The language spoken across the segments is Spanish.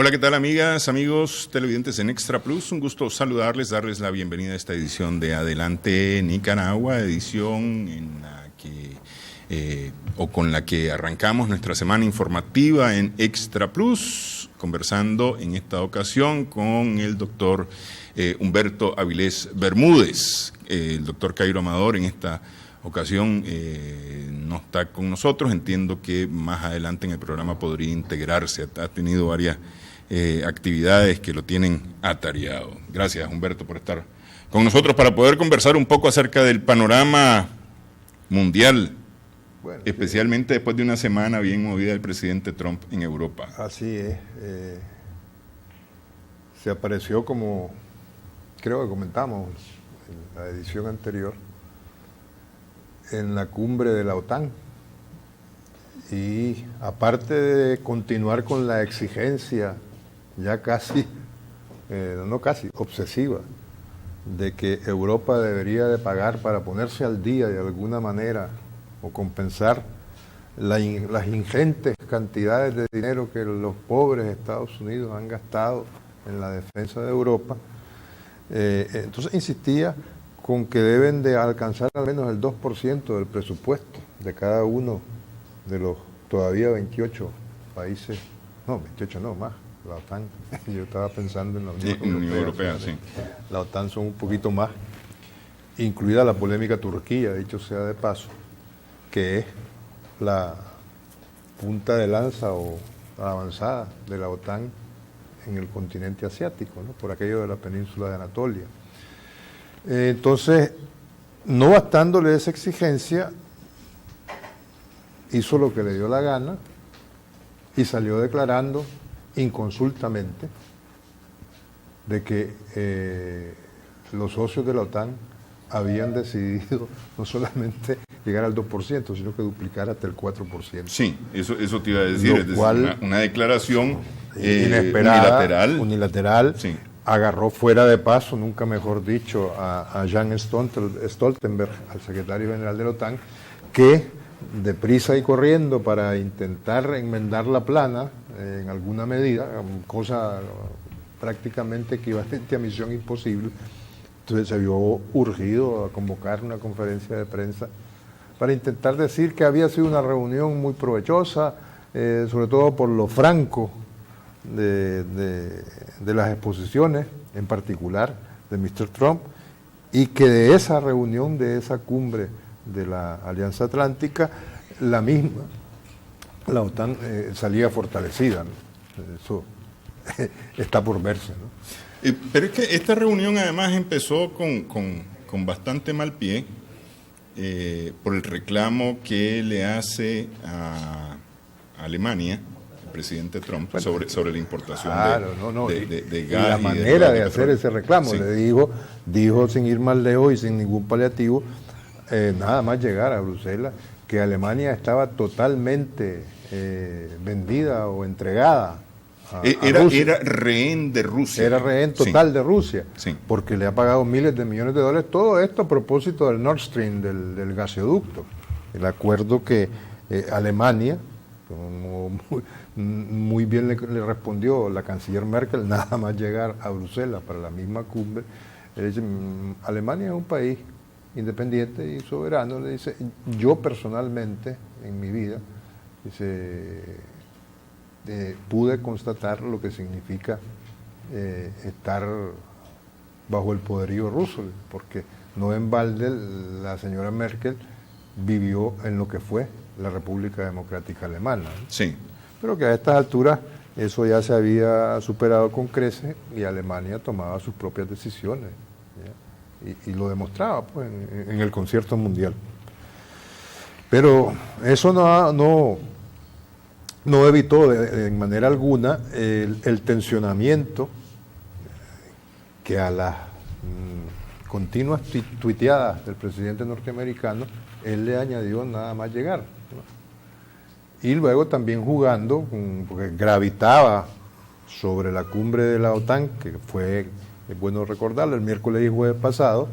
Hola, ¿qué tal amigas, amigos televidentes en Extra Plus? Un gusto saludarles, darles la bienvenida a esta edición de Adelante Nicaragua, edición en la que, con la que arrancamos nuestra semana informativa en Extra Plus, conversando en esta ocasión con el doctor Humberto Avilés Bermúdez. El doctor Cairo Amador en esta ocasión no está con nosotros. Entiendo que más adelante en el programa podría integrarse. Ha tenido varias actividades que lo tienen atareado. Gracias, Humberto, por estar con nosotros para poder conversar un poco acerca del panorama mundial, bueno, especialmente después de una semana bien movida del presidente Trump en Europa. Así es. Se apareció, como creo que comentamos en la edición anterior, en la cumbre de la OTAN, y aparte de continuar con la exigencia ya casi, no casi, obsesiva, de que Europa debería de pagar para ponerse al día de alguna manera o compensar las ingentes cantidades de dinero que los pobres Estados Unidos han gastado en la defensa de Europa, entonces insistía con que deben de alcanzar al menos el 2% del presupuesto de cada uno de los todavía 28 países, no, 28 no, más, la OTAN, yo estaba pensando en la Unión Europea, sí. La OTAN son un poquito más, incluida la polémica Turquía, dicho sea de paso, que es la punta de lanza o la avanzada de la OTAN en el continente asiático, ¿no? Por aquello de la península de Anatolia. Entonces, no bastándole esa exigencia, hizo lo que le dio la gana y salió declarando inconsultamente de que los socios de la OTAN habían decidido no solamente llegar al 2%, sino que duplicar hasta el 4%. Sí, eso te iba a decir, es decir, una declaración inesperada, unilateral, sí. Agarró fuera de paso, nunca mejor dicho, a Jens Stoltenberg, al secretario general de la OTAN, que deprisa y corriendo para intentar enmendar la plana en alguna medida, cosa prácticamente equivalente a misión imposible. Entonces se vio urgido a convocar una conferencia de prensa para intentar decir que había sido una reunión muy provechosa, sobre todo por lo franco de las exposiciones, en particular de Mr. Trump, y que de esa reunión, de esa cumbre de la Alianza Atlántica, la misma, la OTAN salía fortalecida, ¿no? Eso está por verse, ¿no? Pero es que esta reunión además empezó con bastante mal pie por el reclamo que le hace a Alemania el presidente Trump, bueno, sobre la importación de gas. Y la manera de hacer ese reclamo, sí. Le dijo sin ir más lejos y sin ningún paliativo, nada más llegar a Bruselas, que Alemania estaba totalmente vendida o entregada a Rusia. Era rehén de Rusia. Era rehén total, sí, de Rusia, sí, porque le ha pagado miles de millones de dólares. Todo esto a propósito del Nord Stream, del gasoducto. El acuerdo que Alemania, como muy bien le respondió la canciller Merkel, nada más llegar a Bruselas para la misma cumbre, Alemania es un país independiente y soberano, le dice, yo personalmente en mi vida, dice, pude constatar lo que significa estar bajo el poderío ruso, porque no en balde la señora Merkel vivió en lo que fue la República Democrática Alemana, ¿no? Sí. Pero que a estas alturas eso ya se había superado con creces y Alemania tomaba sus propias decisiones, y lo demostraba pues, en el concierto mundial. Pero eso no evitó de manera alguna el tensionamiento que a las continuas tuiteadas del presidente norteamericano él le añadió nada más llegar, ¿no? Y luego también jugando, porque gravitaba sobre la cumbre de la OTAN, que fue, es bueno recordarlo, el miércoles y jueves pasado,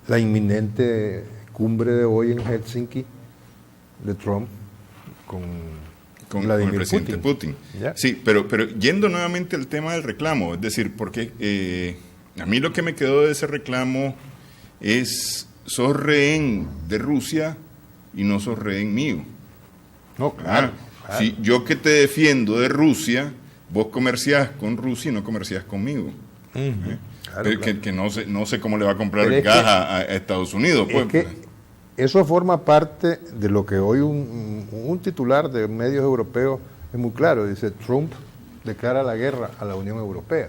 la inminente cumbre de hoy en Helsinki de Trump con el presidente Putin. ¿Ya? Sí, pero yendo nuevamente al tema del reclamo, es decir, porque a mí lo que me quedó de ese reclamo es, sos rehén de Rusia y no sos rehén mío. No, claro. Si yo que te defiendo de Rusia, vos comerciás con Rusia y no comerciás conmigo. Claro. Que no sé cómo le va a comprar el gas a Estados Unidos. Es que eso forma parte de lo que hoy un titular de medios europeos es muy claro. Dice, Trump declara la guerra a la Unión Europea,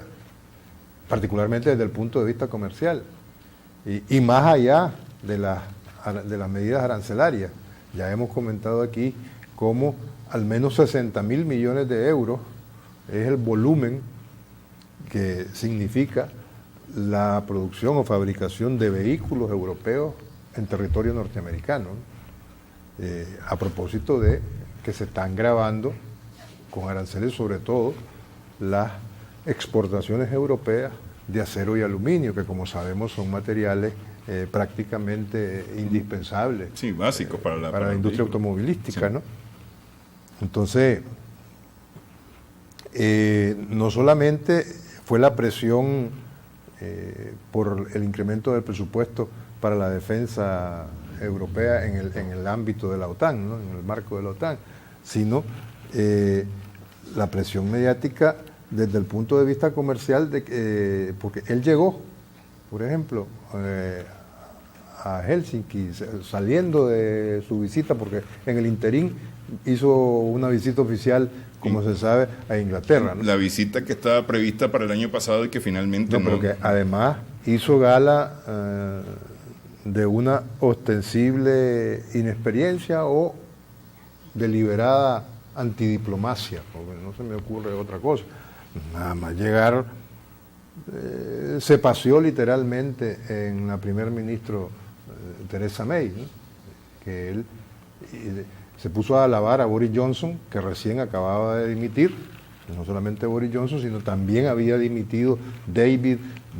particularmente desde el punto de vista comercial. Y más allá de las medidas arancelarias. Ya hemos comentado aquí cómo al menos 60.000 millones de euros es el volumen que significa la producción o fabricación de vehículos europeos en territorio norteamericano, a propósito de que se están gravando con aranceles sobre todo las exportaciones europeas de acero y aluminio, que como sabemos son materiales prácticamente indispensables. Sí, básicos para la industria automovilística, sí. ¿no? Entonces, no solamente fue la presión por el incremento del presupuesto para la defensa europea en el ámbito de la OTAN, ¿no? En el marco de la OTAN, sino la presión mediática desde el punto de vista comercial, porque él llegó, por ejemplo, a Helsinki, saliendo de su visita, porque en el interín hizo una visita oficial, como se sabe, a Inglaterra, ¿no? La visita que estaba prevista para el año pasado y que finalmente no. Porque además hizo gala de una ostensible inexperiencia o deliberada antidiplomacia, porque no se me ocurre otra cosa. Nada más llegar, se paseó literalmente en la primer ministro Theresa May, ¿no? Que él se puso a alabar a Boris Johnson, que recién acababa de dimitir, no solamente Boris Johnson, sino también había dimitido David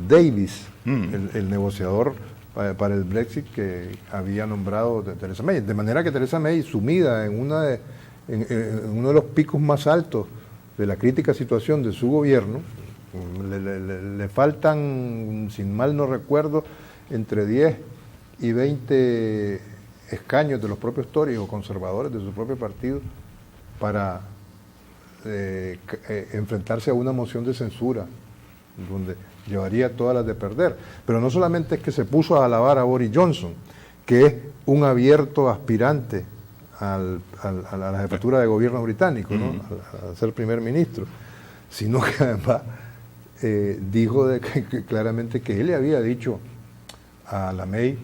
Davis, el negociador para el Brexit que había nombrado Theresa May. De manera que Theresa May, sumida en uno de los picos más altos de la crítica situación de su gobierno, le faltan, sin mal no recuerdo, entre 10 y 20 escaños de los propios Tories o conservadores de su propio partido para enfrentarse a una moción de censura donde llevaría todas las de perder. Pero no solamente es que se puso a alabar a Boris Johnson, que es un abierto aspirante a la jefatura de gobierno británico, ¿no? a ser primer ministro, sino que además dijo claramente que él le había dicho a la May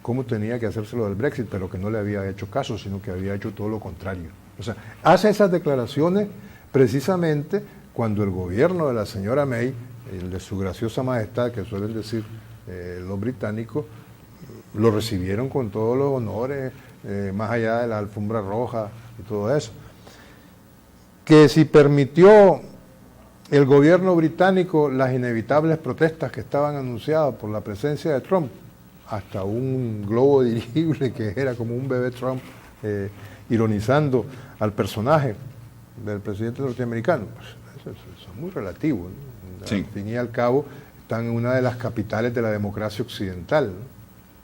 cómo tenía que hacérselo del Brexit, pero que no le había hecho caso, sino que había hecho todo lo contrario. O sea, hace esas declaraciones precisamente cuando el gobierno de la señora May, el de su graciosa majestad, que suelen decir los británicos, lo recibieron con todos los honores, más allá de la alfombra roja y todo eso. Que si permitió el gobierno británico las inevitables protestas que estaban anunciadas por la presencia de Trump, hasta un globo dirigible que era como un bebé Trump, ironizando al personaje del presidente norteamericano, pues eso es muy relativo, ¿no? Sí. Al fin y al cabo están en una de las capitales de la democracia occidental, ¿no?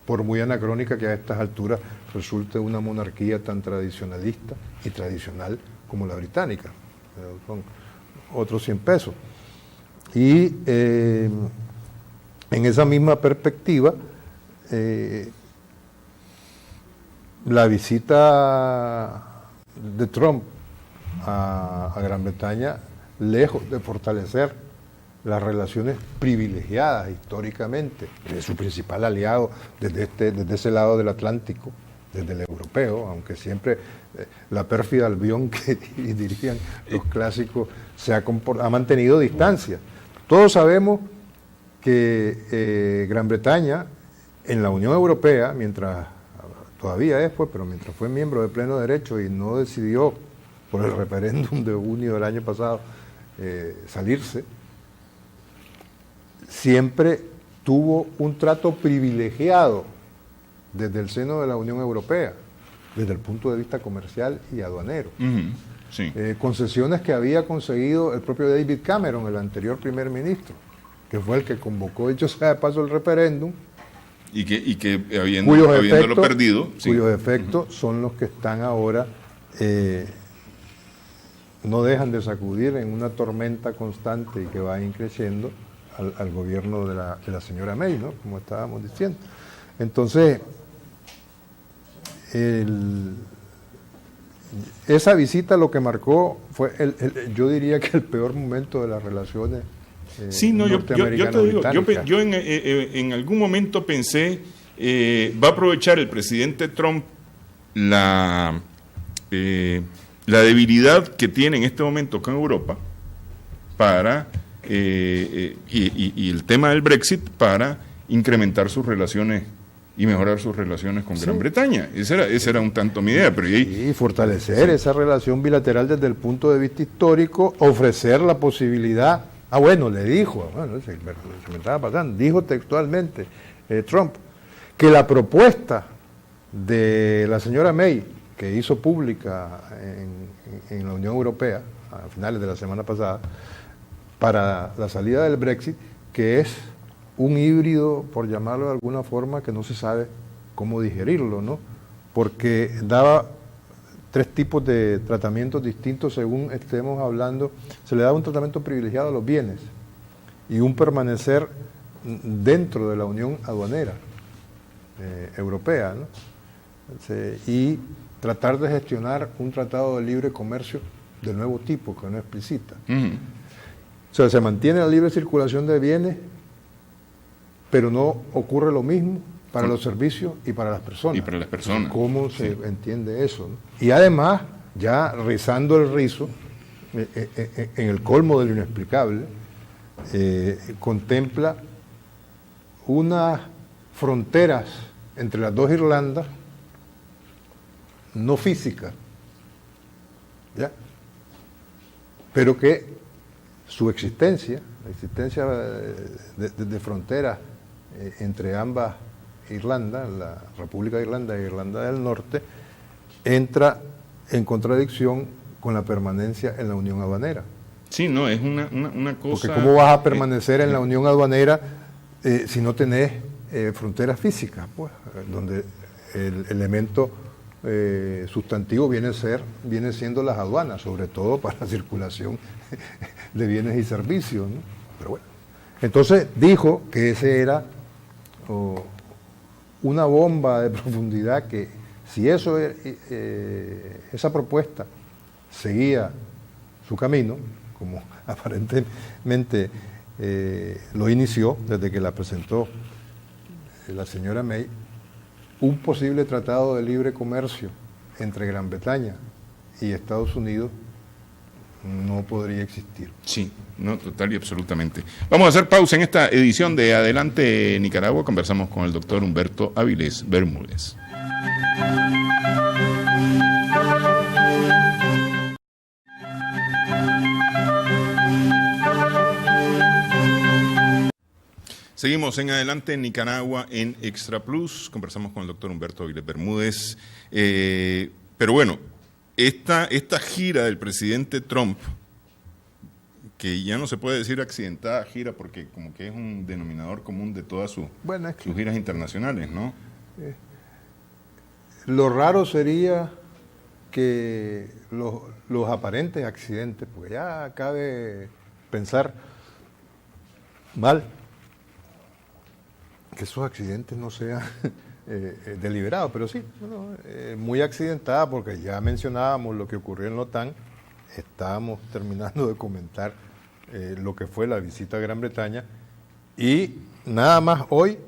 Por muy anacrónica que a estas alturas resulte una monarquía tan tradicionalista y tradicional como la británica. Son otros 100 pesos. Y en esa misma perspectiva, la visita de Trump a Gran Bretaña, lejos de fortalecer las relaciones privilegiadas históricamente de su principal aliado desde ese lado del Atlántico, desde el europeo, aunque siempre la pérfida Albión que dirían los clásicos ha mantenido distancia. Todos sabemos que Gran Bretaña en la Unión Europea, mientras todavía es, pues, pero mientras fue miembro de pleno derecho y no decidió por el referéndum de junio del año pasado salirse, siempre tuvo un trato privilegiado desde el seno de la Unión Europea, desde el punto de vista comercial y aduanero. Sí. Concesiones que había conseguido el propio David Cameron, el anterior primer ministro, que fue el que convocó, dicho sea de paso, el referéndum. Y que habiéndolo perdido. Sí. Cuyos efectos son los que están ahora, no dejan de sacudir en una tormenta constante y que va increciendo al gobierno de la señora May, ¿no? Como estábamos diciendo. Entonces, esa visita lo que marcó fue, yo diría que el peor momento de las relaciones sí, no, yo te digo, yo en algún momento pensé, va a aprovechar el presidente Trump la debilidad que tiene en este momento con Europa para y el tema del Brexit para incrementar sus relaciones y mejorar sus relaciones con Gran Bretaña. Esa era un tanto mi idea. Pero y fortalecer esa relación bilateral desde el punto de vista histórico, ofrecer la posibilidad. Bueno, le dijo, se me estaba pasando, dijo textualmente Trump que la propuesta de la señora May, que hizo pública en la Unión Europea a finales de la semana pasada, para la salida del Brexit, que es un híbrido, por llamarlo de alguna forma, que no se sabe cómo digerirlo, ¿no? Porque daba 3 tipos de tratamientos distintos según estemos hablando. Se le daba un tratamiento privilegiado a los bienes y un permanecer dentro de la Unión Aduanera Europea, ¿no? Y tratar de gestionar un tratado de libre comercio de nuevo tipo, que no explicita. O sea, se mantiene la libre circulación de bienes, pero no ocurre lo mismo para los servicios y para las personas. Y para las personas. ¿Cómo se entiende eso, ¿no? Y además, ya rizando el rizo, en el colmo de lo inexplicable, contempla unas fronteras entre las dos Irlandas no físicas, ¿ya? Pero que su existencia, la existencia de fronteras entre ambas Irlanda, la República de Irlanda y Irlanda del Norte, entra en contradicción con la permanencia en la Unión Aduanera. Sí, no, es una cosa... Porque ¿cómo vas a permanecer en la Unión Aduanera si no tenés fronteras físicas? Pues, donde el elemento sustantivo viene siendo las aduanas, sobre todo para la circulación de bienes y servicios, ¿no? Pero bueno, entonces dijo que ese era una bomba de profundidad, que si esa propuesta seguía su camino, como aparentemente lo inició desde que la presentó la señora May, un posible tratado de libre comercio entre Gran Bretaña y Estados Unidos no podría existir. Sí, no, total y absolutamente. Vamos a hacer pausa en esta edición de Adelante Nicaragua. Conversamos con el doctor Humberto Avilés Bermúdez. Seguimos en Adelante Nicaragua en Extra Plus. Conversamos con el doctor Humberto Avilés Bermúdez. Pero bueno, esta gira del presidente Trump, que ya no se puede decir accidentada gira porque como que es un denominador común de todas sus giras internacionales, ¿no? Lo raro sería que los aparentes accidentes, porque ya cabe pensar mal, que esos accidentes no sean deliberados, pero sí, muy accidentada, porque ya mencionábamos lo que ocurrió en la OTAN. Estábamos terminando de comentar lo que fue la visita a Gran Bretaña, y nada más hoy,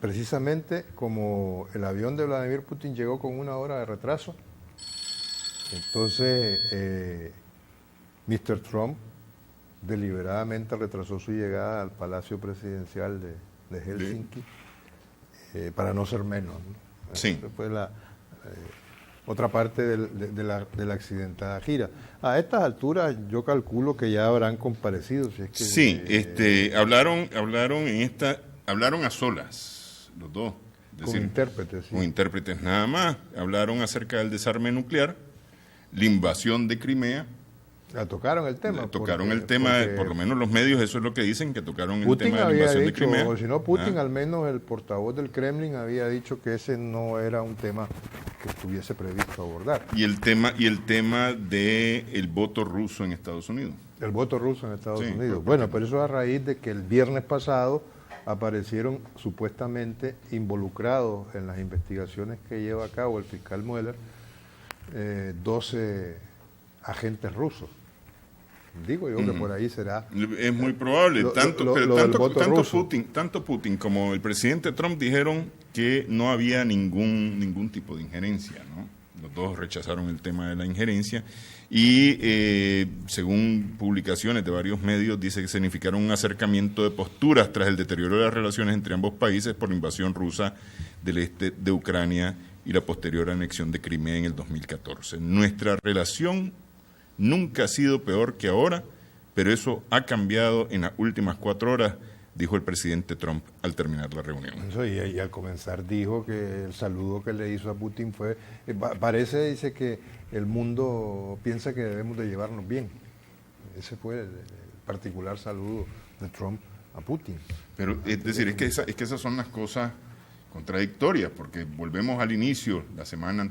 precisamente como el avión de Vladimir Putin llegó con 1 hora de retraso, entonces Mr. Trump deliberadamente retrasó su llegada al Palacio Presidencial de Helsinki, para no ser menos, ¿no? Sí. Esa fue otra parte de la accidentada gira. A estas alturas yo calculo que ya habrán comparecido. Si es que, sí, hablaron a solas, los dos. Con intérpretes. Sí. Con intérpretes nada más. Hablaron acerca del desarme nuclear, la invasión de Crimea. Tocaron el tema. Tocaron el tema, por lo menos los medios, eso es lo que dicen, que tocaron el Putin tema de la invasión dicho, de Crimea. o si no Putin, al menos el portavoz del Kremlin había dicho que ese no era un tema que estuviese previsto abordar. Y el tema de el voto ruso en Estados Unidos. El voto ruso en Estados Unidos. Bueno, pero eso a raíz de que el viernes pasado aparecieron supuestamente involucrados en las investigaciones que lleva a cabo el fiscal Mueller 12 agentes rusos. Digo yo que por ahí será. Es muy probable. Tanto Putin como el presidente Trump dijeron que no había ningún tipo de injerencia, ¿no? Los dos rechazaron el tema de la injerencia y según publicaciones de varios medios dice que significaron un acercamiento de posturas tras el deterioro de las relaciones entre ambos países por la invasión rusa del este de Ucrania y la posterior anexión de Crimea en el 2014. Nuestra relación nunca ha sido peor que ahora, pero eso ha cambiado en las últimas 4 horas, dijo el presidente Trump al terminar la reunión. Y al comenzar dijo que el saludo que le hizo a Putin fue, dice que el mundo piensa que debemos de llevarnos bien. Ese fue el particular saludo de Trump a Putin. Pero es decir, es que esas son las cosas contradictorias, porque volvemos al inicio, la semana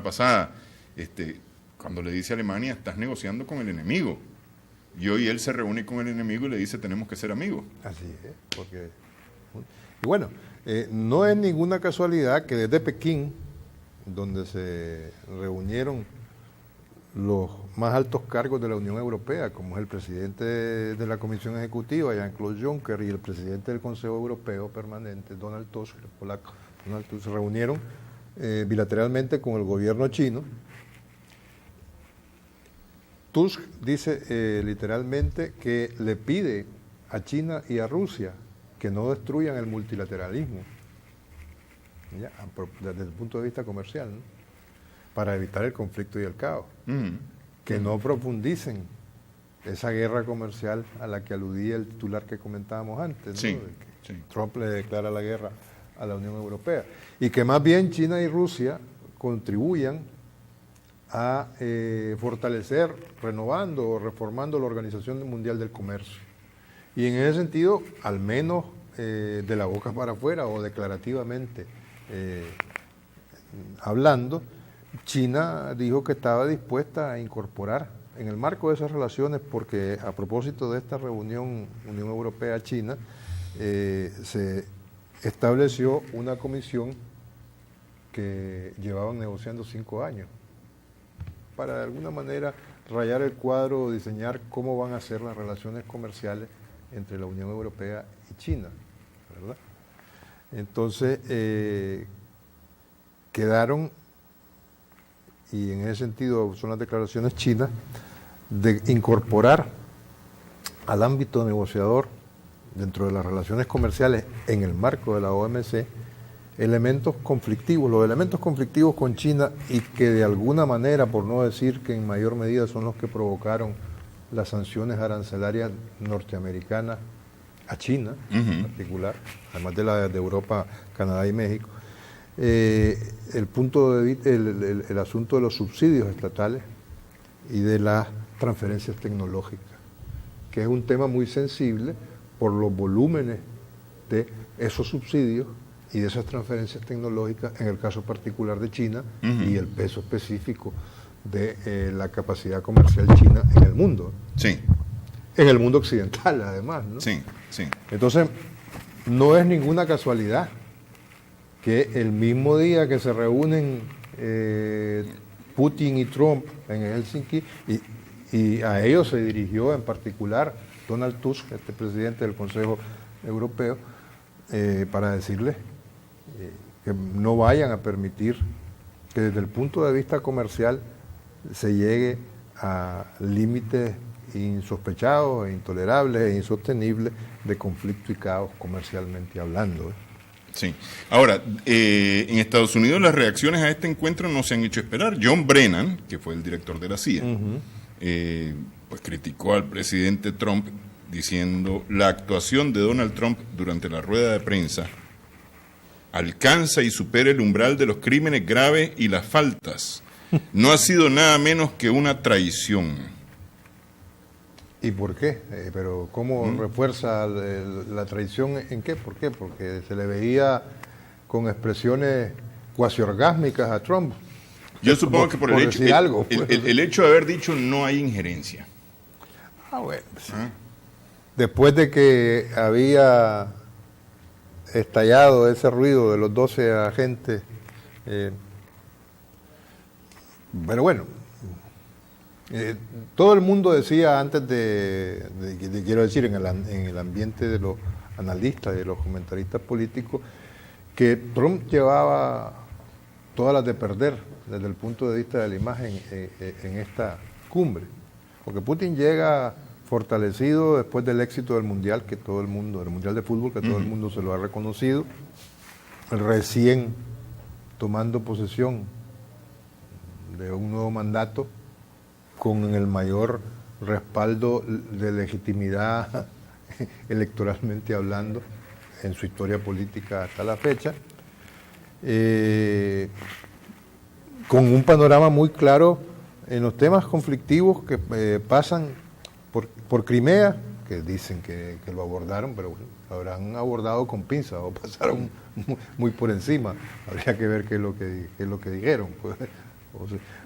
pasada, cuando le dice a Alemania, estás negociando con el enemigo. Y hoy él se reúne con el enemigo y le dice, tenemos que ser amigos. Así es, porque... Y bueno, no es ninguna casualidad que desde Pekín, donde se reunieron los más altos cargos de la Unión Europea, como es el presidente de la Comisión Ejecutiva, Jean-Claude Juncker, y el presidente del Consejo Europeo Permanente, Donald Tusk, el polaco, se reunieron bilateralmente con el gobierno chino. Tusk dice literalmente que le pide a China y a Rusia que no destruyan el multilateralismo, ¿ya? Desde el punto de vista comercial, ¿no? Para evitar el conflicto y el caos. Que no profundicen esa guerra comercial a la que aludía el titular que comentábamos antes, ¿no? Sí, de que Trump le declara la guerra a la Unión Europea. Y que más bien China y Rusia contribuyan a fortalecer, renovando o reformando la Organización Mundial del Comercio. Y en ese sentido, al menos de la boca para afuera o declarativamente hablando, China dijo que estaba dispuesta a incorporar en el marco de esas relaciones, porque a propósito de esta reunión Unión Europea-China, se estableció una comisión que llevaban negociando 5 años, para de alguna manera rayar el cuadro o diseñar cómo van a ser las relaciones comerciales entre la Unión Europea y China, ¿verdad? Entonces, quedaron, y en ese sentido son las declaraciones chinas, de incorporar al ámbito negociador dentro de las relaciones comerciales en el marco de la OMC elementos conflictivos, los elementos conflictivos con China, y que de alguna manera, por no decir que en mayor medida son los que provocaron las sanciones arancelarias norteamericanas a China, en particular, además de la de Europa, Canadá y México, el asunto de los subsidios estatales y de las transferencias tecnológicas, que es un tema muy sensible por los volúmenes de esos subsidios y de esas transferencias tecnológicas, en el caso particular de China, y el peso específico de la capacidad comercial china en el mundo. Sí. En el mundo occidental, además, ¿no? Sí, sí. Entonces, no es ninguna casualidad que el mismo día que se reúnen Putin y Trump en Helsinki, y a ellos se dirigió en particular Donald Tusk, este presidente del Consejo Europeo, para decirles que no vayan a permitir que desde el punto de vista comercial se llegue a límites insospechados, intolerables e insostenibles de conflicto y caos comercialmente hablando. Sí. Ahora, en Estados Unidos las reacciones a este encuentro no se han hecho esperar. John Brennan, que fue el director de la CIA, pues criticó al presidente Trump diciendo: la actuación de Donald Trump durante la rueda de prensa alcanza y supera el umbral de los crímenes graves y las faltas. no ha sido nada menos que una traición. ¿Y por qué? Pero ¿cómo refuerza la traición? ¿En qué? ¿Por qué? Porque se le veía con expresiones cuasi orgásmicas a Trump. Yo supongo que por el hecho, el hecho de haber dicho no hay injerencia. Bueno, sí. Después de que había estallado ese ruido de los 12 agentes, pero bueno, todo el mundo decía antes quiero decir, en el ambiente de los analistas y de los comentaristas políticos, que Trump llevaba todas las de perder desde el punto de vista de la imagen en esta cumbre, porque Putin llega fortalecido después del éxito del Mundial, que todo el mundo, el Mundial de Fútbol, que todo el mundo se lo ha reconocido, recién tomando posesión de un nuevo mandato con el mayor respaldo de legitimidad electoralmente hablando en su historia política hasta la fecha, con un panorama muy claro en los temas conflictivos que pasan por Crimea, que dicen que lo abordaron, pero bueno, lo habrán abordado con pinzas o pasaron muy por encima. Habría que ver qué es lo que dijeron. Pues,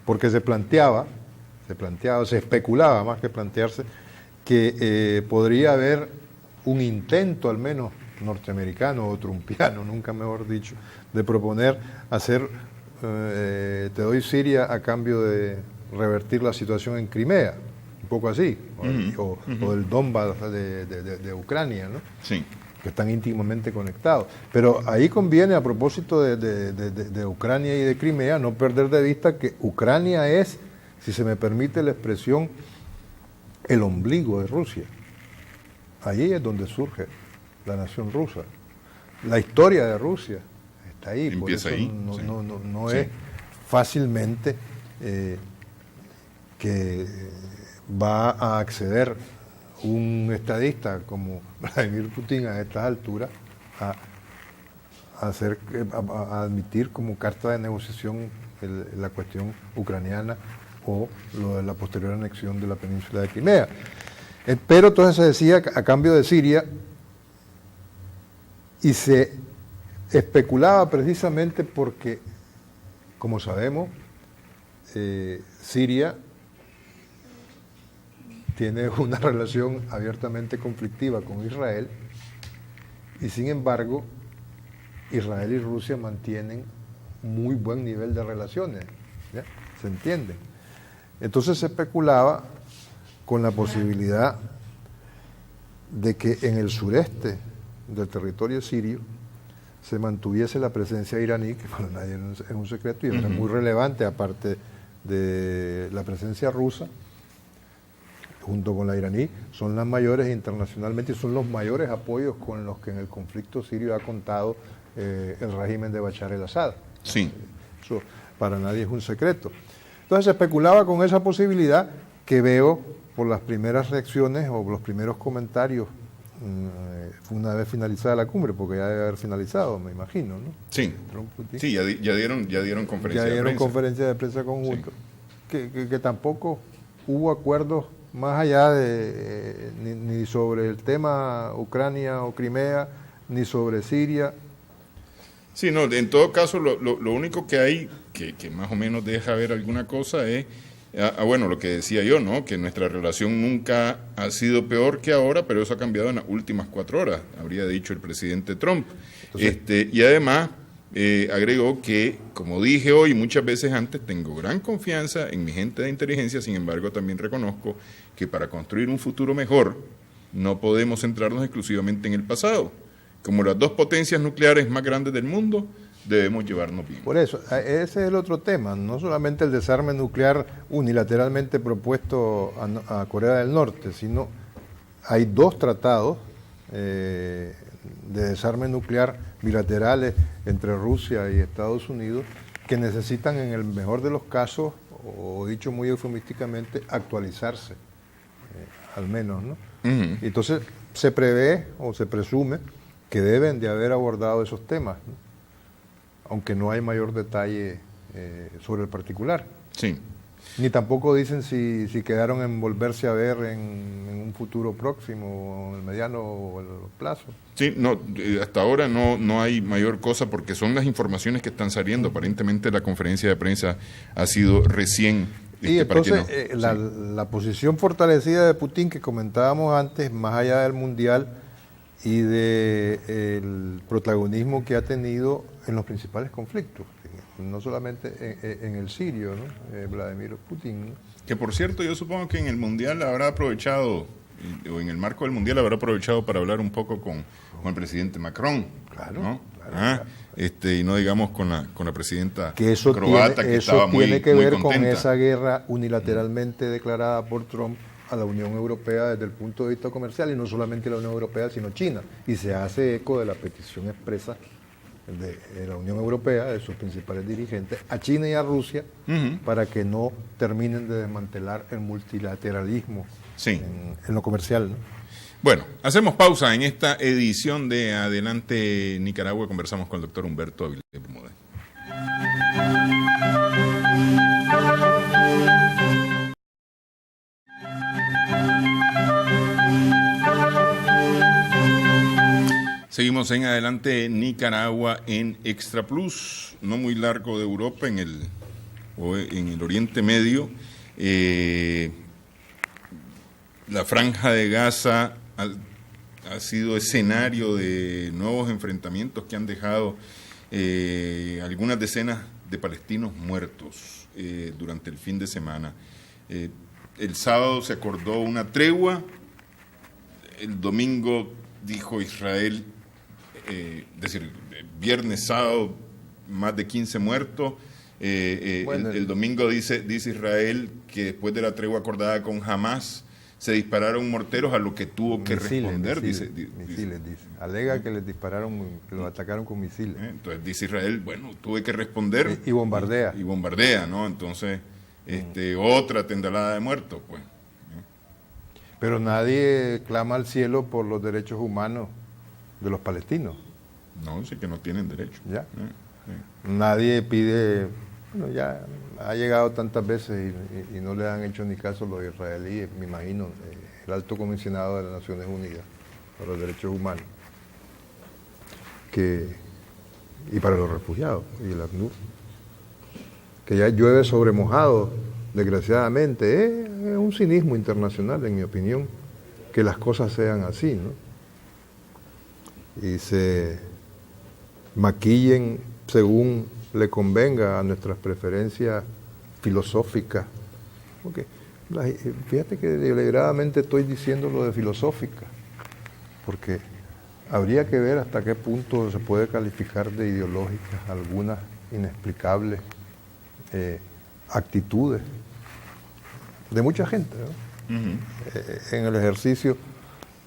porque se especulaba más que plantearse, que podría haber un intento al menos norteamericano o trumpiano, nunca mejor dicho, de proponer hacer te doy Siria a cambio de revertir la situación en Crimea, un poco así, o del Donbass de Ucrania, ¿no? Sí. Que están íntimamente conectados. Pero ahí conviene, a propósito de Ucrania y de Crimea, no perder de vista que Ucrania es, si se me permite la expresión, el ombligo de Rusia. Allí es donde surge la nación rusa. La historia de Rusia está ahí. Empieza por eso ahí. No es fácilmente que va a acceder un estadista como Vladimir Putin a estas alturas a admitir como carta de negociación la cuestión ucraniana o lo de la posterior anexión de la península de Crimea. Pero entonces se decía a cambio de Siria, y se especulaba precisamente porque, como sabemos, Siria tiene una relación abiertamente conflictiva con Israel, y sin embargo Israel y Rusia mantienen muy buen nivel de relaciones, ¿ya? ¿Se entiende? Entonces se especulaba con la posibilidad de que en el sureste del territorio sirio se mantuviese la presencia iraní, que para nadie es un secreto y era muy relevante, aparte de la presencia rusa, junto con la iraní, son las mayores internacionalmente y son los mayores apoyos con los que en el conflicto sirio ha contado el régimen de Bashar el-Assad. Sí. Eso para nadie es un secreto. Entonces se especulaba con esa posibilidad, que veo por las primeras reacciones o los primeros comentarios una vez finalizada la cumbre, porque ya debe haber finalizado, me imagino, ¿no? Sí, sí, ya dieron conferencia de prensa. Ya dieron conferencia de prensa conjunta. Sí. Que tampoco hubo acuerdos más allá de ni sobre el tema Ucrania o Crimea, ni sobre Siria. Sí, no, en todo caso lo único que hay que más o menos deja ver alguna cosa es, bueno, lo que decía yo, ¿no? Que nuestra relación nunca ha sido peor que ahora, pero eso ha cambiado en las últimas 4 horas, habría dicho el presidente Trump. Entonces, y además agregó que, como dije hoy muchas veces antes, tengo gran confianza en mi gente de inteligencia, sin embargo también reconozco que para construir un futuro mejor no podemos centrarnos exclusivamente en el pasado. Como las 2 potencias nucleares más grandes del mundo, debemos llevarnos bien. Por eso, ese es el otro tema, no solamente el desarme nuclear unilateralmente propuesto a Corea del Norte, sino hay 2 tratados de desarme nuclear bilaterales entre Rusia y Estados Unidos que necesitan, en el mejor de los casos, o dicho muy eufemísticamente, actualizarse, al menos, ¿no? Entonces se prevé o se presume que deben de haber abordado esos temas, ¿no? Aunque no hay mayor detalle sobre el particular. Sí. Ni tampoco dicen si quedaron en volverse a ver en un futuro próximo, en el mediano o el plazo. Sí, no, hasta ahora no hay mayor cosa porque son las informaciones que están saliendo. Aparentemente la conferencia de prensa ha sido recién. Y entonces la posición fortalecida de Putin que comentábamos antes, más allá del Mundial y del protagonismo que ha tenido en los principales conflictos, no solamente en el sirio, ¿no? Vladimir Putin, ¿no? Que por cierto, yo supongo que en el Mundial habrá aprovechado, o en el marco del Mundial habrá aprovechado para hablar un poco con el presidente Macron. Claro, ¿no? claro. Y no digamos con la presidenta que eso croata, tiene, que eso estaba tiene muy que ver contenta con esa guerra unilateralmente declarada por Trump a la Unión Europea desde el punto de vista comercial, y no solamente la Unión Europea, sino China. Y se hace eco de la petición expresa de la Unión Europea, de sus principales dirigentes, a China y a Rusia, para que no terminen de desmantelar el multilateralismo en lo comercial, ¿no? Bueno, hacemos pausa en esta edición de Adelante Nicaragua. Conversamos con el doctor Humberto Avilés Bermúdez. Seguimos en Adelante Nicaragua en Extra Plus, no muy largo de Europa, en el Oriente Medio. La Franja de Gaza ha sido escenario de nuevos enfrentamientos que han dejado algunas decenas de palestinos muertos durante el fin de semana. El sábado se acordó una tregua, el domingo dijo Israel, viernes, sábado, más de 15 muertos. El domingo dice Israel que después de la tregua acordada con Hamas se dispararon morteros, a lo que tuvo que responder. Misiles. Alega que les dispararon, que los atacaron con misiles. Entonces dice Israel, bueno, tuve que responder. Y bombardea. Y bombardea, ¿no? Entonces, otra tendalada de muertos, pues. Pero nadie clama al cielo por los derechos humanos de los palestinos. No, sí que no tienen derecho. ¿Ya? Sí. Nadie pide, bueno, ya ha llegado tantas veces y no le han hecho ni caso los israelíes, me imagino, el alto comisionado de las Naciones Unidas para los Derechos Humanos, y para los refugiados, y el ACNUR, que ya llueve sobre mojado, desgraciadamente. Es un cinismo internacional, en mi opinión, que las cosas sean así, ¿no? Y se maquillen según le convenga a nuestras preferencias filosóficas. Porque, fíjate que deliberadamente estoy diciendo lo de filosófica, porque habría que ver hasta qué punto se puede calificar de ideológicas algunas inexplicables actitudes de mucha gente, ¿no? En el ejercicio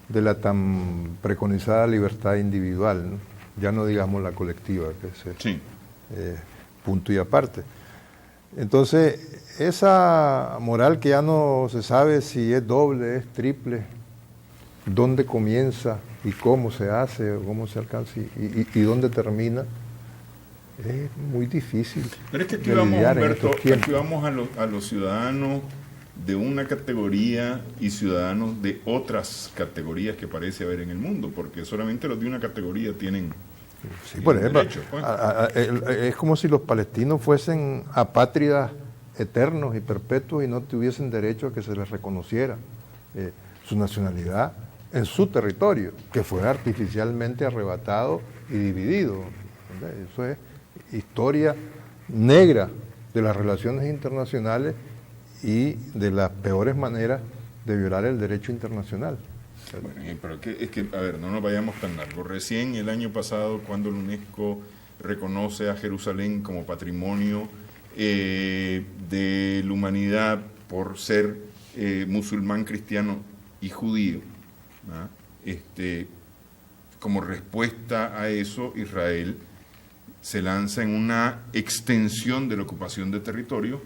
de la tan preconizada libertad individual, ¿no? Ya no digamos la colectiva, que es punto y aparte. Entonces, esa moral que ya no se sabe si es doble, es triple, dónde comienza y cómo se hace, o cómo se alcanza y dónde termina, es muy difícil. Pero es que aquí vamos, Humberto, aquí vamos a los ciudadanos de una categoría y ciudadanos de otras categorías que parece haber en el mundo, porque solamente los de una categoría tienen... Sí, por ejemplo, es como si los palestinos fuesen apátridas eternos y perpetuos y no tuviesen derecho a que se les reconociera su nacionalidad en su territorio, que fue artificialmente arrebatado y dividido. Eso es historia negra de las relaciones internacionales y de las peores maneras de violar el derecho internacional. Bueno, pero es que, a ver, no nos vayamos tan largo. Recién el año pasado, cuando la UNESCO reconoce a Jerusalén como patrimonio de la humanidad por ser musulmán, cristiano y judío, como respuesta a eso, Israel se lanza en una extensión de la ocupación de territorio,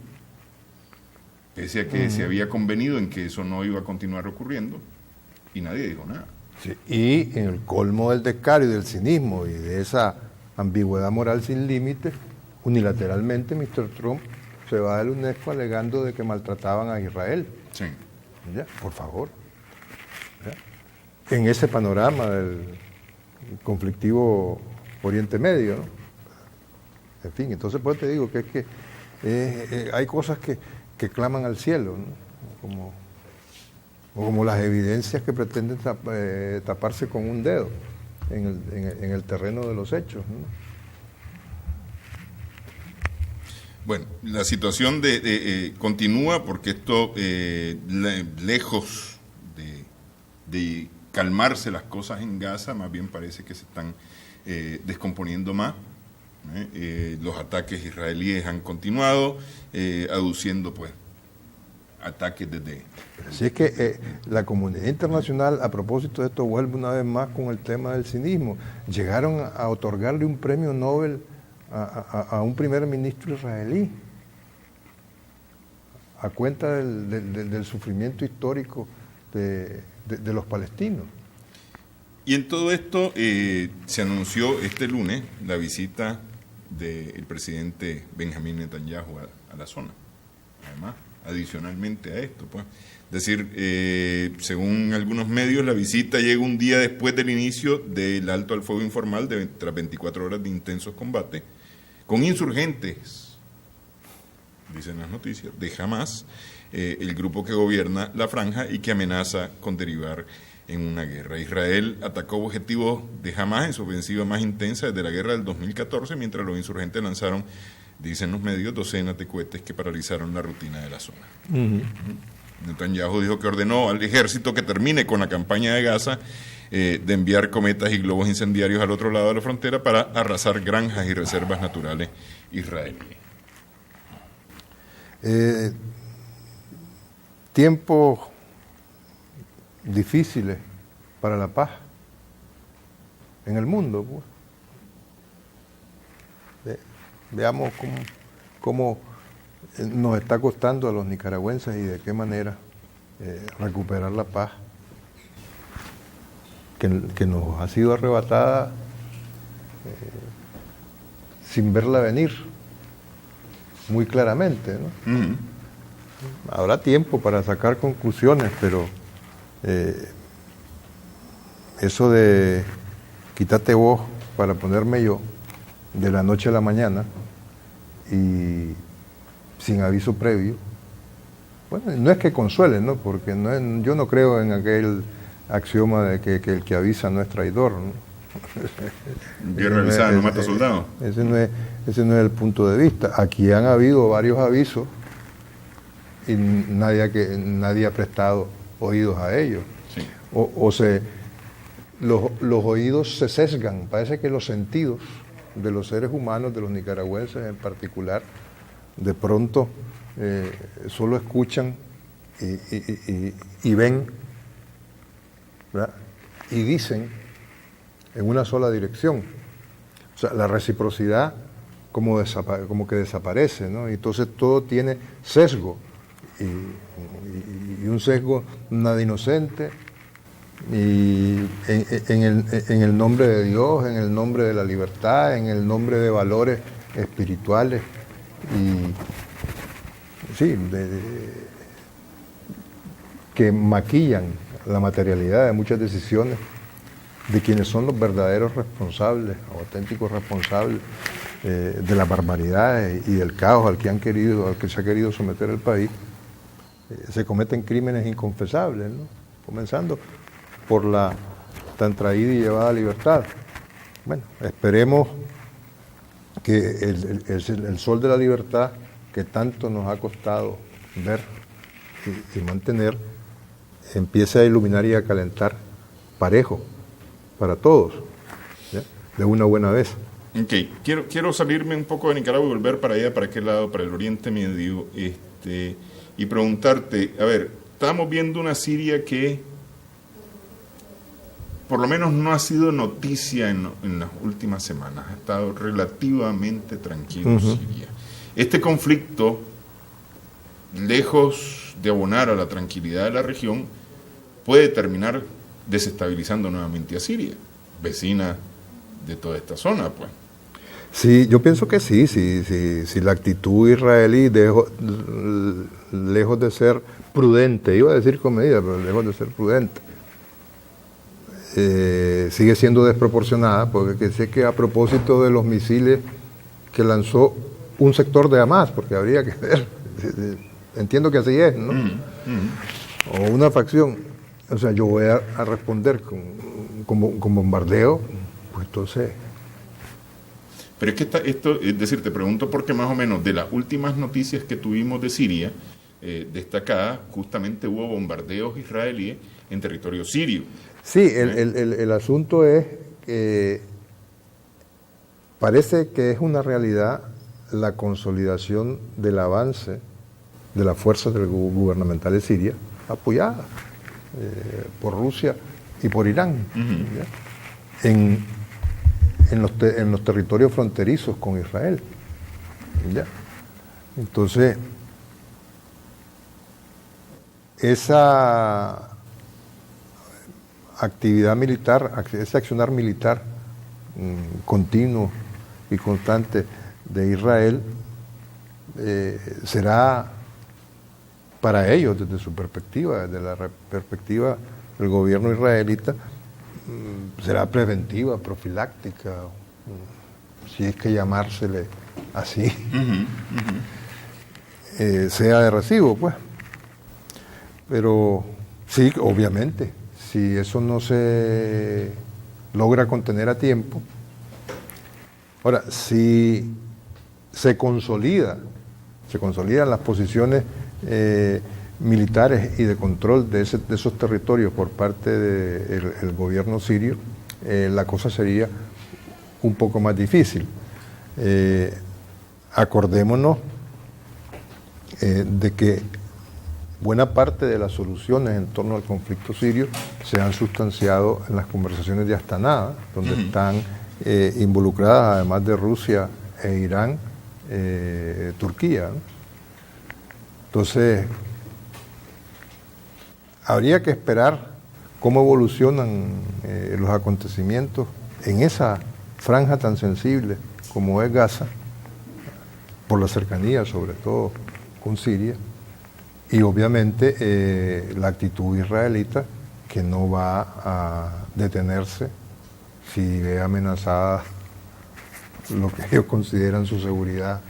pese a que se había convenido en que eso no iba a continuar ocurriendo, y nadie dijo nada. Sí, y en el colmo del descaro y del cinismo y de esa ambigüedad moral sin límites, unilateralmente Mr. Trump se va de la UNESCO alegando de que maltrataban a Israel. Sí. ¿Ya? Por favor. ¿Ya? En ese panorama del conflictivo Oriente Medio, ¿no? En fin, entonces pues te digo que es que hay cosas que claman al cielo, ¿no? Como las evidencias que pretenden taparse con un dedo en el terreno de los hechos, ¿no? Bueno, la situación continúa porque esto, lejos de calmarse las cosas en Gaza, más bien parece que se están descomponiendo más. Los ataques israelíes han continuado, aduciendo pues ataques desde... Así es que la comunidad internacional, a propósito de esto, vuelve una vez más con el tema del cinismo. Llegaron a otorgarle un premio Nobel a un primer ministro israelí a cuenta del sufrimiento histórico de los palestinos. Y en todo esto se anunció este lunes la visita del presidente Benjamín Netanyahu a la zona. Además, adicionalmente a esto, pues. Es decir, según algunos medios, la visita llega un día después del inicio del alto al fuego informal tras 24 horas de intensos combates con insurgentes, dicen las noticias, de Hamas, el grupo que gobierna la franja y que amenaza con derivar en una guerra. Israel atacó objetivos de Hamas en su ofensiva más intensa desde la guerra del 2014, mientras los insurgentes lanzaron, dicen los medios, docenas de cohetes que paralizaron la rutina de la zona. Netanyahu dijo que ordenó al ejército que termine con la campaña de Gaza de enviar cometas y globos incendiarios al otro lado de la frontera para arrasar granjas y reservas naturales israelíes. Tiempos difíciles para la paz en el mundo, pues. Veamos cómo nos está costando a los nicaragüenses y de qué manera recuperar la paz que nos ha sido arrebatada sin verla venir muy claramente, ¿no? Habrá tiempo para sacar conclusiones, pero eso de quítate vos para ponerme yo de la noche a la mañana y sin aviso previo, bueno, no es que consuele, ¿no? Porque yo no creo en aquel axioma de que el que avisa no es traidor, ¿no? Guerra avisada no mata soldados. Ese no es el punto de vista. Aquí han habido varios avisos y nadie ha prestado oídos a ellos. Sí. Los oídos se sesgan. Parece que los sentidos de los seres humanos, de los nicaragüenses en particular, de pronto solo escuchan y ven, ¿verdad? Y dicen en una sola dirección. O sea, la reciprocidad como que desaparece, ¿no? Y entonces todo tiene sesgo, y un sesgo nada inocente, y en el nombre de Dios, en el nombre de la libertad, en el nombre de valores espirituales, y sí, que maquillan la materialidad de muchas decisiones de quienes son los verdaderos responsables, auténticos responsables de las barbaridades y del caos al que se ha querido someter el país. Se cometen crímenes inconfesables, ¿no? Comenzando por la tan traída y llevada libertad. Bueno, esperemos que el sol de la libertad que tanto nos ha costado ver y mantener empiece a iluminar y a calentar parejo para todos, ¿ya? De una buena vez. Ok, quiero salirme un poco de Nicaragua y volver para allá, para aquel lado, para el Oriente Medio, y preguntarte, a ver, estamos viendo una Siria que por lo menos no ha sido noticia en las últimas semanas, ha estado relativamente tranquilo Siria. Este conflicto, lejos de abonar a la tranquilidad de la región, puede terminar desestabilizando nuevamente a Siria, vecina de toda esta zona, pues. Sí, yo pienso que sí, si la actitud israelí, lejos de ser prudente, iba a decir con medida, pero lejos de ser prudente, sigue siendo desproporcionada, porque sé que a propósito de los misiles que lanzó un sector de Hamas, porque habría que ver, entiendo que así es, ¿no? O una facción, o sea, yo voy a responder con bombardeo, pues entonces... Pero es que esto, es decir, te pregunto porque más o menos de las últimas noticias que tuvimos de Siria, destacadas, justamente hubo bombardeos israelíes en territorio sirio. Sí, el asunto es que parece que es una realidad la consolidación del avance de las fuerzas gubernamentales de Siria, apoyadas por Rusia y por Irán, en los territorios fronterizos con Israel. ¿Ya? Entonces, esa actividad militar, ese accionar militar continuo y constante de Israel será para ellos, desde su perspectiva, desde la perspectiva del gobierno israelita, será preventiva, profiláctica, si es que llamársele así, sea de recibo, pues. Pero sí, obviamente, si eso no se logra contener a tiempo, ahora, si se consolidan las posiciones militares y de control de esos territorios por parte del gobierno sirio, la cosa sería un poco más difícil. Acordémonos de que buena parte de las soluciones en torno al conflicto sirio se han sustanciado en las conversaciones de Astana, donde están involucradas, además de Rusia e Irán, Turquía, ¿no? Entonces, habría que esperar cómo evolucionan los acontecimientos en esa franja tan sensible como es Gaza, por la cercanía sobre todo con Siria, y obviamente la actitud israelita, que no va a detenerse si ve amenazada lo que ellos consideran su seguridad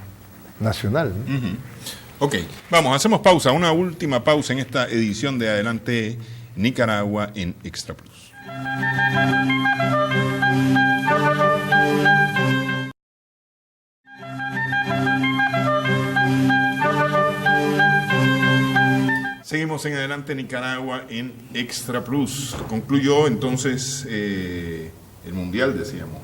nacional, ¿no? Ok, vamos, hacemos pausa, una última pausa en esta edición de Adelante Nicaragua en Extra Plus. Seguimos en Adelante Nicaragua en Extra Plus. Concluyó entonces el Mundial, decíamos.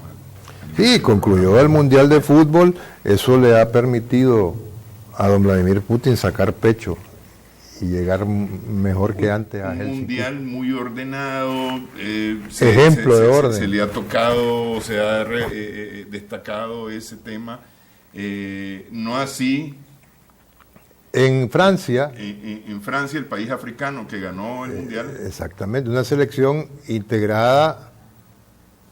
Sí, concluyó el Mundial de Fútbol. Eso le ha permitido a don Vladimir Putin sacar pecho y llegar mejor que antes a Helsinki. Un mundial muy ordenado, ejemplo de orden. Se le ha tocado, se ha destacado ese tema, no así en Francia. En Francia, el país africano que ganó el mundial. Exactamente, una selección integrada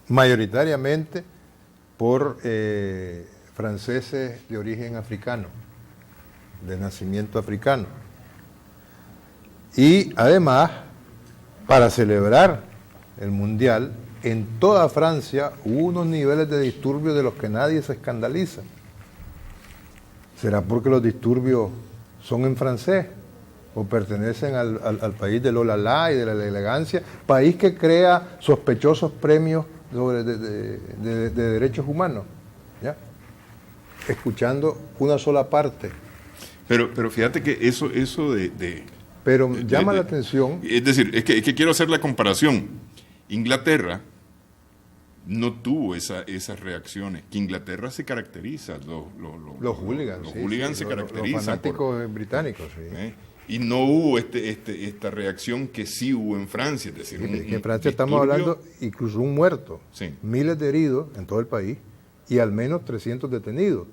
mayoritariamente por franceses de origen africano, de nacimiento africano. Y además, para celebrar el Mundial, en toda Francia hubo unos niveles de disturbios de los que nadie se escandaliza. ¿Será porque los disturbios son en francés o pertenecen al país del olala y de la elegancia? País que crea sospechosos premios de derechos humanos, ¿ya? Escuchando una sola parte. Pero fíjate que eso pero llama la atención. Es decir, es que quiero hacer la comparación. Inglaterra no tuvo esas reacciones. Que Inglaterra se caracteriza, los hooligans. Los hooligans se caracterizan. Los fanáticos británicos, sí. Y no hubo esta reacción que sí hubo en Francia. Es decir, sí, en Francia estamos hablando incluso un muerto, sí, miles de heridos en todo el país y al menos 300 detenidos.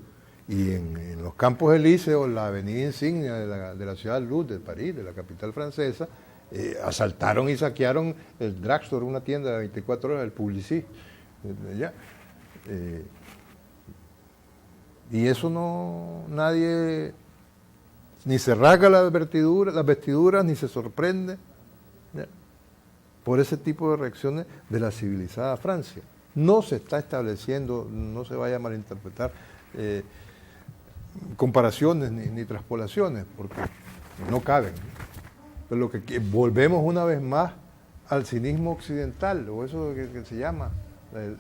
Y en los Campos Elíseos, la avenida insignia de la ciudad Luz de París, de la capital francesa, asaltaron y saquearon el drugstore, una tienda de 24 horas, el Publicis. Y eso nadie ni se rasga las vestiduras, ni se sorprende, ¿ya?, por ese tipo de reacciones de la civilizada Francia. No se está estableciendo, no se vaya a malinterpretar, comparaciones ni traspolaciones, porque no caben. Pero volvemos una vez más al cinismo occidental, o eso que se llama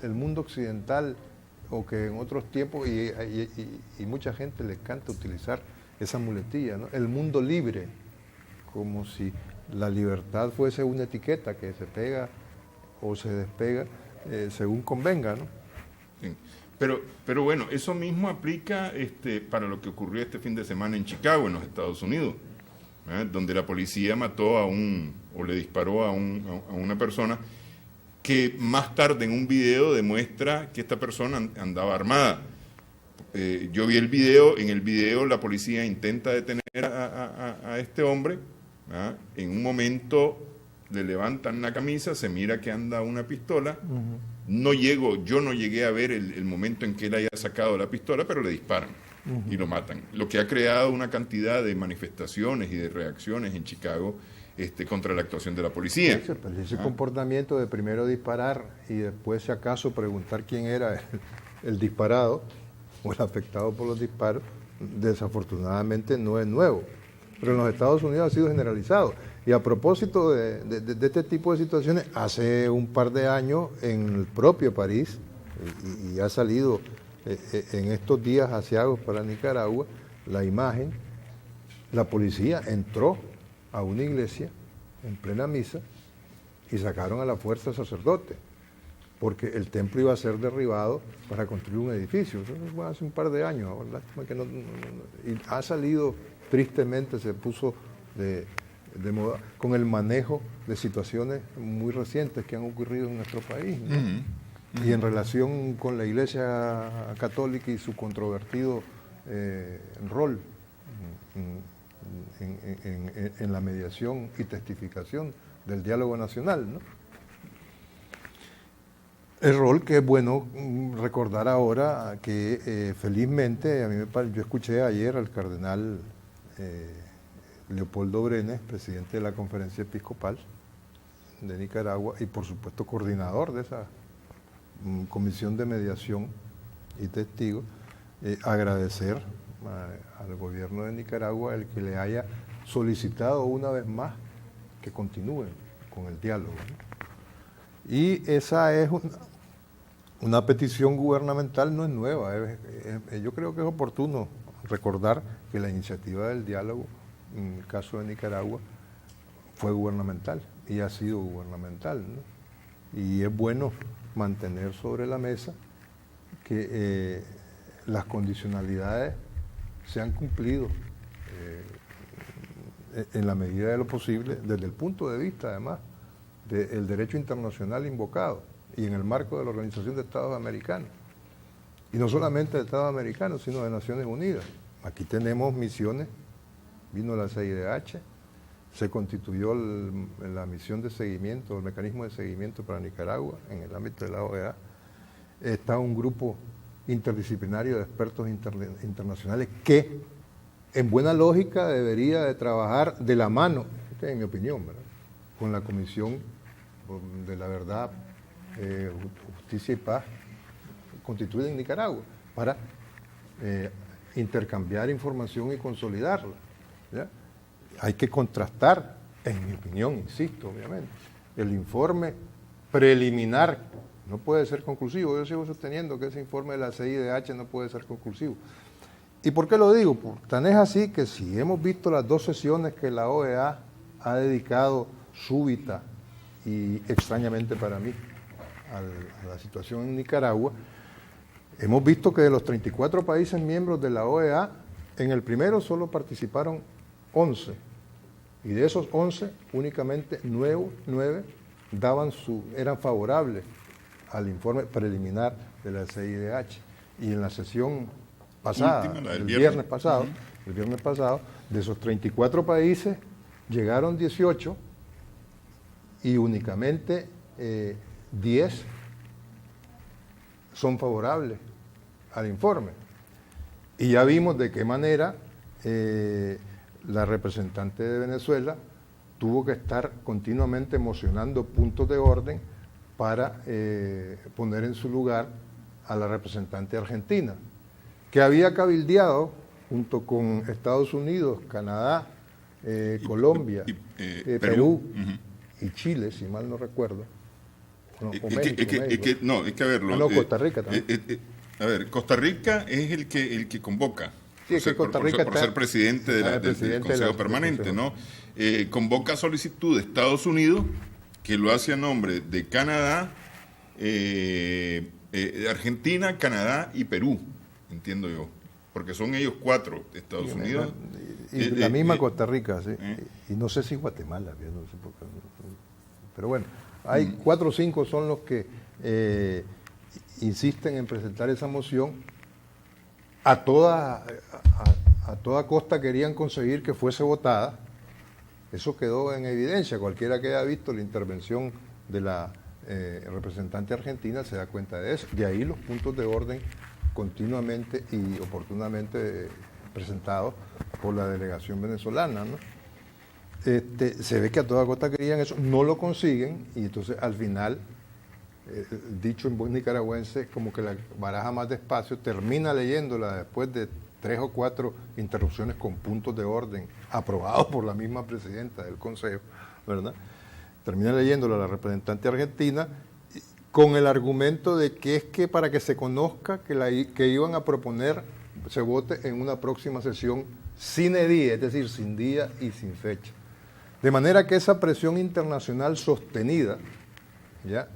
el mundo occidental, o que en otros tiempos, y mucha gente le encanta utilizar esa muletilla, ¿no?, el mundo libre, como si la libertad fuese una etiqueta que se pega o se despega según convenga, ¿no? Sí. Pero bueno, eso mismo aplica para lo que ocurrió este fin de semana en Chicago, en los Estados Unidos, donde la policía mató o le disparó a una persona que más tarde en un video demuestra que esta persona andaba armada. Yo vi el video, en el video la policía intenta detener a este hombre, ¿verdad? En un momento le levantan la camisa, se mira que anda una pistola. Yo no llegué a ver el momento en que él haya sacado la pistola, pero le disparan y lo matan. Lo que ha creado una cantidad de manifestaciones y de reacciones en Chicago contra la actuación de la policía. Ese comportamiento de primero disparar y después, si acaso, preguntar quién era el disparado o el afectado por los disparos, desafortunadamente no es nuevo. Pero en los Estados Unidos ha sido generalizado. Y a propósito de este tipo de situaciones, hace un par de años en el propio París, y ha salido en estos días aciagos para Nicaragua, la imagen, la policía entró a una iglesia en plena misa y sacaron a la fuerza al sacerdote, porque el templo iba a ser derribado para construir un edificio. Eso fue hace un par de años, lástima que y ha salido, tristemente se puso de moda con el manejo de situaciones muy recientes que han ocurrido en nuestro país, ¿no? Y en relación con la Iglesia Católica y su controvertido rol en la mediación y testificación del diálogo nacional, ¿no? El rol que es bueno recordar ahora que felizmente, yo escuché ayer al cardenal Leopoldo Brenes, presidente de la Conferencia Episcopal de Nicaragua y por supuesto coordinador de esa comisión de mediación y testigos, agradecer al gobierno de Nicaragua el que le haya solicitado una vez más que continúen con el diálogo, ¿no? Y esa es una petición gubernamental, no es nueva. Yo creo que es oportuno recordar que la iniciativa del diálogo, en el caso de Nicaragua, fue gubernamental y ha sido gubernamental, ¿no? Y es bueno mantener sobre la mesa que las condicionalidades se han cumplido en la medida de lo posible, desde el punto de vista, además, del derecho internacional invocado y en el marco de la Organización de Estados Americanos. Y no solamente de Estados Americanos, sino de Naciones Unidas. Aquí tenemos misiones, vino la CIDH, se constituyó la misión de seguimiento, el mecanismo de seguimiento para Nicaragua en el ámbito de la OEA. Está un grupo interdisciplinario de expertos internacionales que, en buena lógica, debería de trabajar de la mano, esta es mi opinión, ¿verdad?, con la Comisión de la Verdad, Justicia y Paz constituida en Nicaragua, para intercambiar información y consolidarla, ¿ya? Hay que contrastar, en mi opinión, insisto, obviamente, el informe preliminar no puede ser conclusivo. Yo sigo sosteniendo que ese informe de la CIDH no puede ser conclusivo. ¿Y por qué lo digo? Tan es así que si hemos visto las 2 sesiones que la OEA ha dedicado súbita y extrañamente para mí a la situación en Nicaragua, hemos visto que de los 34 países miembros de la OEA, en el primero solo participaron 11, y de esos 11, únicamente 9 eran favorables al informe preliminar de la CIDH. Y en la sesión pasada, el viernes pasado, de esos 34 países, llegaron 18 y únicamente 10 son favorables al informe. Y ya vimos de qué manera la representante de Venezuela tuvo que estar continuamente mocionando puntos de orden para poner en su lugar a la representante argentina, que había cabildeado junto con Estados Unidos, Canadá, Colombia, Perú y Chile, si mal no recuerdo. No, hay que verlo. No, Costa Rica también. A ver, Costa Rica es el que convoca. Sí, por ser presidente del Consejo Permanente, ¿no? Convoca solicitud de Estados Unidos, que lo hace a nombre de Canadá, Argentina, Canadá y Perú, entiendo yo, porque son ellos 4, Estados Unidos. Y la misma Costa Rica, sí. Y no sé si Guatemala, no sé por qué, pero bueno, hay 4 o 5 son los que insisten en presentar esa moción. A toda costa querían conseguir que fuese votada. Eso quedó en evidencia. Cualquiera que haya visto la intervención de la representante argentina se da cuenta de eso. De ahí los puntos de orden continuamente y oportunamente presentados por la delegación venezolana, ¿no? Se ve que a toda costa querían eso, no lo consiguen, y entonces al final, dicho en buen nicaragüense, como que la baraja más despacio, termina leyéndola después de 3 o 4 interrupciones con puntos de orden aprobados por la misma presidenta del Consejo, ¿verdad? Termina leyéndola la representante argentina con el argumento de que es que para que se conozca que iban a proponer se vote en una próxima sesión sine die, es decir, sin día y sin fecha. De manera que esa presión internacional sostenida, ¿ya?,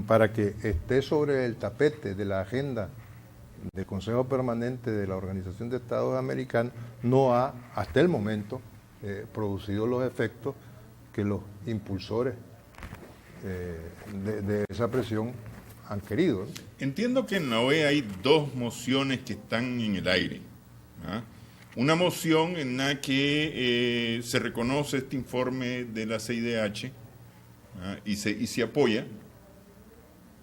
para que esté sobre el tapete de la agenda del Consejo Permanente de la Organización de Estados Americanos, no ha, hasta el momento, producido los efectos que los impulsores de esa presión han querido, ¿no? Entiendo que en la OEA hay 2 mociones que están en el aire, ¿ah? Una moción en la que se reconoce este informe de la CIDH, ¿ah?, y se apoya,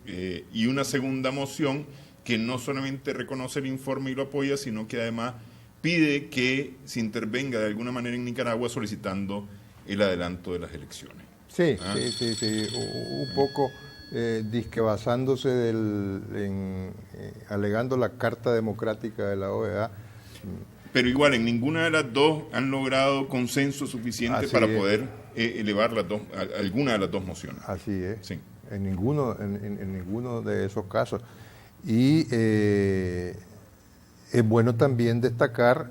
y una segunda moción que no solamente reconoce el informe y lo apoya, sino que además pide que se intervenga de alguna manera en Nicaragua solicitando el adelanto de las elecciones. Sí, ¿ah? Sí. Un poco disque basándose alegando la Carta Democrática de la OEA. Pero igual, en ninguna de las 2 han logrado consenso suficiente para poder elevar alguna de las 2 mociones. Así es. Sí. En ninguno de esos casos. Y es bueno también destacar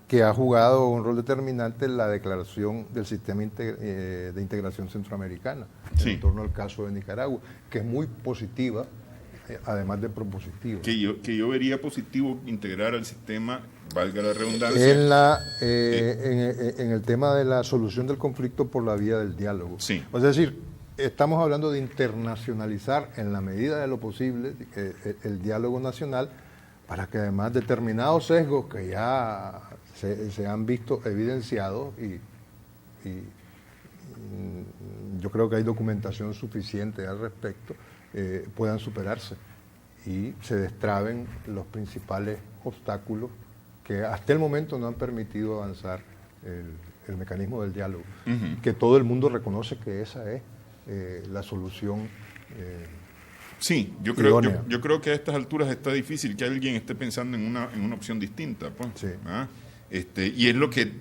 que ha jugado un rol determinante en la declaración del Sistema de Integración Centroamericana, sí, en torno al caso de Nicaragua, que es muy positiva, además de propositiva. Que yo vería positivo integrar al sistema, valga la redundancia, en el tema de la solución del conflicto por la vía del diálogo. Sí. Es decir, estamos hablando de internacionalizar en la medida de lo posible el diálogo nacional, para que además determinados sesgos que ya se han visto evidenciados, y yo creo que hay documentación suficiente al respecto, puedan superarse y se destraben los principales obstáculos que hasta el momento no han permitido avanzar el mecanismo del diálogo, que todo el mundo reconoce que esa es la solución. Sí, yo creo que a estas alturas está difícil que alguien esté pensando en una opción distinta, pues. Sí. ¿Ah? Y es lo que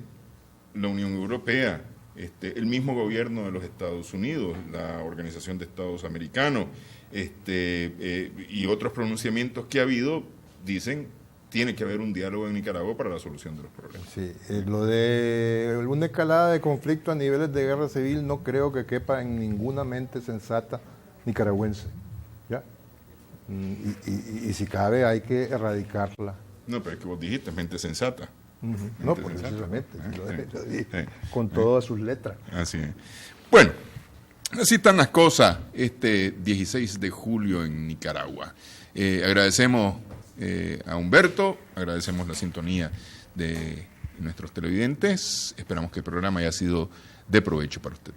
la Unión Europea, el mismo gobierno de los Estados Unidos, la Organización de Estados Americanos, y otros pronunciamientos que ha habido, dicen tiene que haber un diálogo en Nicaragua para la solución de los problemas. Sí, lo de una escalada de conflicto a niveles de guerra civil no creo que quepa en ninguna mente sensata nicaragüense, ¿ya? Y si cabe hay que erradicarla. No, pero es que vos dijiste mente sensata. No, precisamente, lo dije, con todas sus letras. Así es. Bueno, así están las cosas este 16 de julio en Nicaragua. Agradecemos a Humberto, agradecemos la sintonía de nuestros televidentes. Esperamos que el programa haya sido de provecho para usted.